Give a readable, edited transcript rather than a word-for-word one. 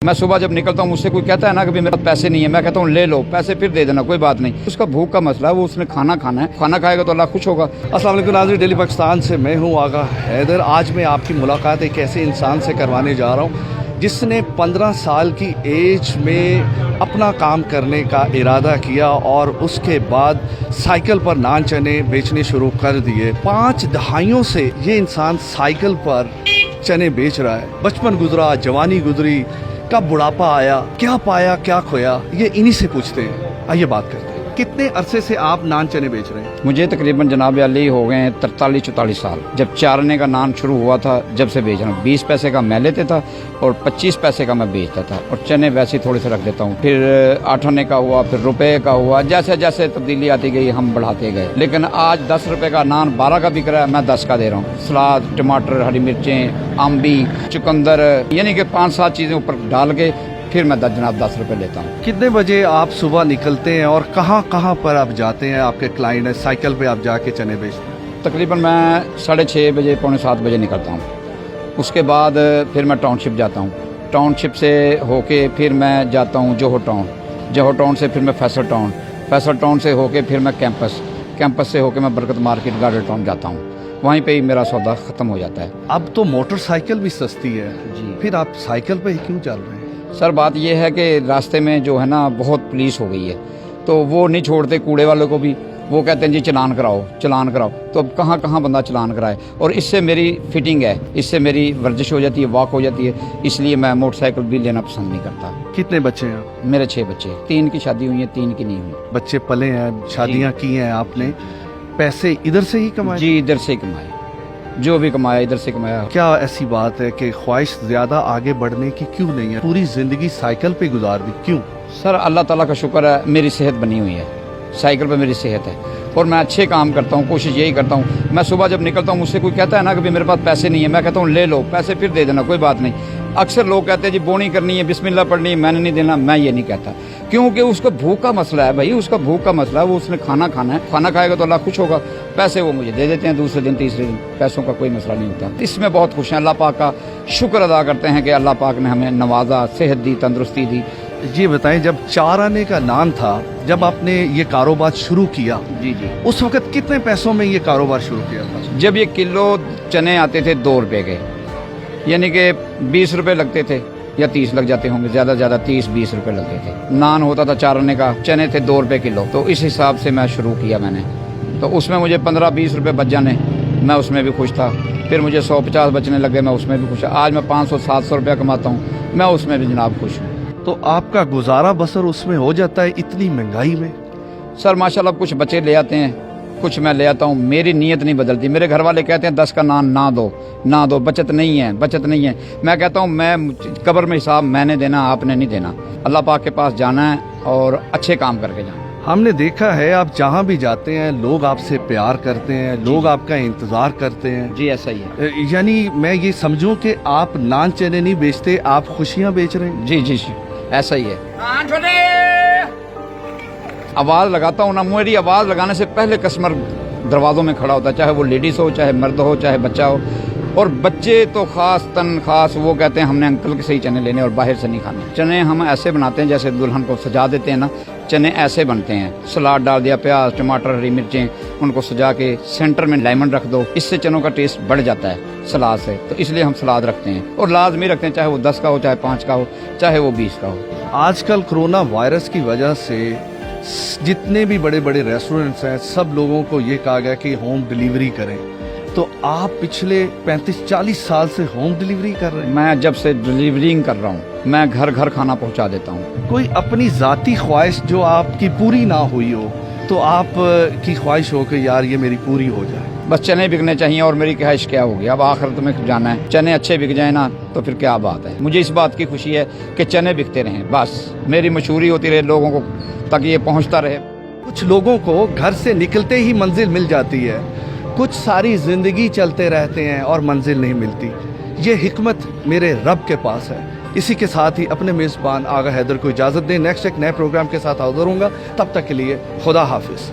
मैं सुबह जब निकलता हूँ मुझसे कोई कहता है ना कि मेरे पास पैसे नहीं है, मैं कहता हूँ ले लो पैसे फिर दे देना, कोई बात नहीं। उसका भूख का मसला है, वो उसने खाना खाना है, खाना खाएगा तो अल्लाह खुश होगा। अस्सलाम वालेकुम नाज़रीन, डेली पाकिस्तान से मैं हूँ आगा हैदर। आज मैं आपकी मुलाकात एक ऐसे इंसान से करवाने जा रहा हूँ जिसने 15 साल की एज में अपना काम करने का इरादा किया और उसके बाद साइकिल पर नान चने बेचने शुरू कर दिए। 5 दहाइयों से ये इंसान साइकिल पर चने बेच रहा है। बचपन गुजरा, जवानी गुजरी, कब बुढ़ापा आया, क्या पाया क्या खोया, ये इन्हीं से पूछते हैं। आइए बात करते हैं। कितने अरसे से आप नान चने बेच रहे हैं? मुझे तकरीबन जनाब अली हो गए हैं 43-44 साल। जब 4 आने का नान शुरू हुआ था जब से बेच रहा हूँ। 20 पैसे का मैं लेते था और 25 पैसे का मैं बेचता था, और चने वैसे ही थोड़े से रख देता हूँ। फिर 8 आने का हुआ, फिर रुपए का हुआ, जैसे जैसे तब्दीली आती गई हम बढ़ाते गए। लेकिन आज 10 रुपए का नान 12 का बिक रहा है, मैं 10 का दे रहा हूँ। सलाद, टमाटर, हरी मिर्चें, अम्बी, चुकंदर, यानी कि 5-7 चीजें ऊपर डाल के फिर मैं जनाब 10 रुपए लेता हूँ। कितने बजे आप सुबह निकलते हैं और कहाँ कहाँ पर आप जाते हैं? आपके क्लाइंट है, साइकिल पे आप जाके चने बेचते हैं? तकरीबन मैं 6:30 बजे, पौने 7 बजे निकलता हूँ। उसके बाद फिर मैं टाउनशिप जाता हूँ। टाउनशिप से होके फिर मैं जाता हूँ जोहो टाउन। जोहो टाउन से फिर मैं फैसल टाउन। फैसल टाउन से होके फिर मैं कैंपस से होके मैं बरकत मार्केट गार्डन टाउन जाता हूँ। वहीं पे ही मेरा सौदा ख़त्म हो जाता है। अब तो मोटरसाइकिल भी सस्ती है जी। फिर आप साइकिल पे ही क्यों चल रहे हैं? सर बात यह है कि रास्ते में जो है ना बहुत पुलिस हो गई है, तो वो नहीं छोड़ते कूड़े वालों को भी। वो कहते हैं जी चलान कराओ चलान कराओ, तो अब कहाँ कहाँ बंदा चलान कराए। और इससे मेरी फिटिंग है, इससे मेरी वर्जिश हो जाती है, वॉक हो जाती है, इसलिए मैं मोटरसाइकिल भी लेना पसंद नहीं करता। कितने बच्चे हैं? मेरे 6 बच्चे, 3 की शादी हुई है, 3 की नहीं हुई। बच्चे पले हैं, शादियाँ की हैं आपने, पैसे इधर से ही कमाए? जी इधर से कमाए, जो भी कमाया इधर से कमाया। क्या ऐसी बात है कि ख्वाहिश ज्यादा आगे बढ़ने की क्यों नहीं है? पूरी जिंदगी साइकिल पे गुजार दी क्यों? सर अल्लाह ताला का शुक्र है, मेरी सेहत बनी हुई है, साइकिल पे मेरी सेहत है और मैं अच्छे काम करता हूँ। कोशिश यही करता हूँ, मैं सुबह जब निकलता हूँ मुझसे कोई कहता है ना कि मेरे पास पैसे नहीं है, मैं कहता हूँ ले लो पैसे फिर दे देना, कोई बात नहीं। अक्सर लोग कहते हैं जी बोनी करनी है, बिस्मिल्लाह पढ़नी है, मैंने नहीं देना। मैं ये नहीं कहता, क्योंकि उसका भूख का मसला है भाई, उसका भूख का मसला है, वो उसने खाना खाना है, खाना खाएगा तो अल्लाह खुश होगा। पैसे वो मुझे दे देते हैं दूसरे दिन तीसरे दिन, पैसों का कोई मसला नहीं होता। इसमें बहुत खुश हैं, अल्लाह पाक का शुक्र अदा करते हैं कि अल्लाह पाक ने हमें नवाजा, सेहत दी, तंदुरुस्ती दी। ये बताएं, जब 4 आने का नान था, जब आपने ये कारोबार शुरू किया, जी उस वक्त कितने पैसों में ये कारोबार शुरू किया था? जब ये किलो चने आते थे 2 रुपए के, यानी कि 20 रुपए लगते थे या 30 लग जाते होंगे, ज्यादा ज्यादा 30-20 रुपए लगते थे। नान होता था 4 आने का, चने थे 2 रुपए किलो, तो इस हिसाब से मैं शुरू किया मैंने। तो उसमें मुझे 15-20 रुपए बच जाने, मैं उसमें भी खुश था। फिर मुझे 150 बचने लगे, मैं उसमें भी खुश। आज मैं 500-700 रुपया कमाता हूँ, मैं उसमें भी जनाब खुश हूँ। तो आपका गुजारा बसर उसमें हो जाता है इतनी महंगाई में? सर माशाल्लाह कुछ बच्चे ले आते हैं, कुछ मैं ले आता हूँ, मेरी नीयत नहीं बदलती। मेरे घर वाले कहते हैं 10 का नान ना दो, बचत नहीं है, बचत नहीं है। मैं कहता हूँ मैं कब्र में हिसाब मैंने देना, आपने नहीं देना। अल्लाह पाक के पास जाना है और अच्छे काम करके जाना। हमने देखा है आप जहाँ भी जाते हैं लोग आपसे प्यार करते हैं, लोग आपका इंतजार करते हैं। जी ऐसा ही है। यानी मैं ये समझूं कि आप नान चने नहीं बेचते, आप खुशियाँ बेच रहे हैं? जी जी ऐसा ही है। आवाज लगाता हूँ ना, मेरी आवाज लगाने से पहले कस्टमर दरवाजों में खड़ा होता है, चाहे वो लेडीज हो, चाहे मर्द हो, चाहे बच्चा हो। और बच्चे तो खास वो कहते हैं हमने अंकल के सही चने लेने और बाहर से नहीं खाने। चने हम ऐसे बनाते हैं जैसे दुल्हन को सजा देते हैं ना, चने ऐसे बनते हैं। सलाद डाल दिया, प्याज, टमाटर, हरी मिर्चें, उनको सजा के सेंटर में लेमन रख दो, इससे चनों का टेस्ट बढ़ जाता है सलाद से। तो इसलिए हम सलाद रखते हैं और लाजमी रखते हैं, चाहे वो 10 का हो, चाहे 5 का हो, चाहे वो 20 का हो। आजकल कोरोना वायरस की वजह से जितने भी बड़े बड़े रेस्टोरेंट्स हैं, सब लोगों को ये कहा गया कि होम डिलीवरी करें। तो आप पिछले 35-40 साल से होम डिलीवरी कर रहे हैं? मैं जब से डिलीवरिंग कर रहा हूँ, मैं घर घर खाना पहुँचा देता हूँ। कोई अपनी जाती ख्वाहिश जो आपकी पूरी ना हुई हो, तो आप की ख्वाहिश हो कि यार ये मेरी पूरी हो जाए? बस चने बिकने चाहिए और मेरी ख्वाहिश क्या होगी। अब आखिरत में जाना है, चने अच्छे बिक जाए ना तो फिर क्या बात है। मुझे इस बात की खुशी है कि चने बिकते रहें, बस मेरी मशहूरी होती रहे लोगों को, ताकि ये पहुंचता रहे। कुछ लोगों को घर से निकलते ही मंजिल मिल जाती है, कुछ सारी जिंदगी चलते रहते हैं और मंजिल नहीं मिलती। ये हिकमत मेरे रब के पास है। इसी के साथ ही अपने मेज़बान आगा हैदर को इजाज़त दें। नेक्स्ट एक नए प्रोग्राम के साथ हाज़िर होऊंगा, तब तक के लिए खुदा हाफिज़।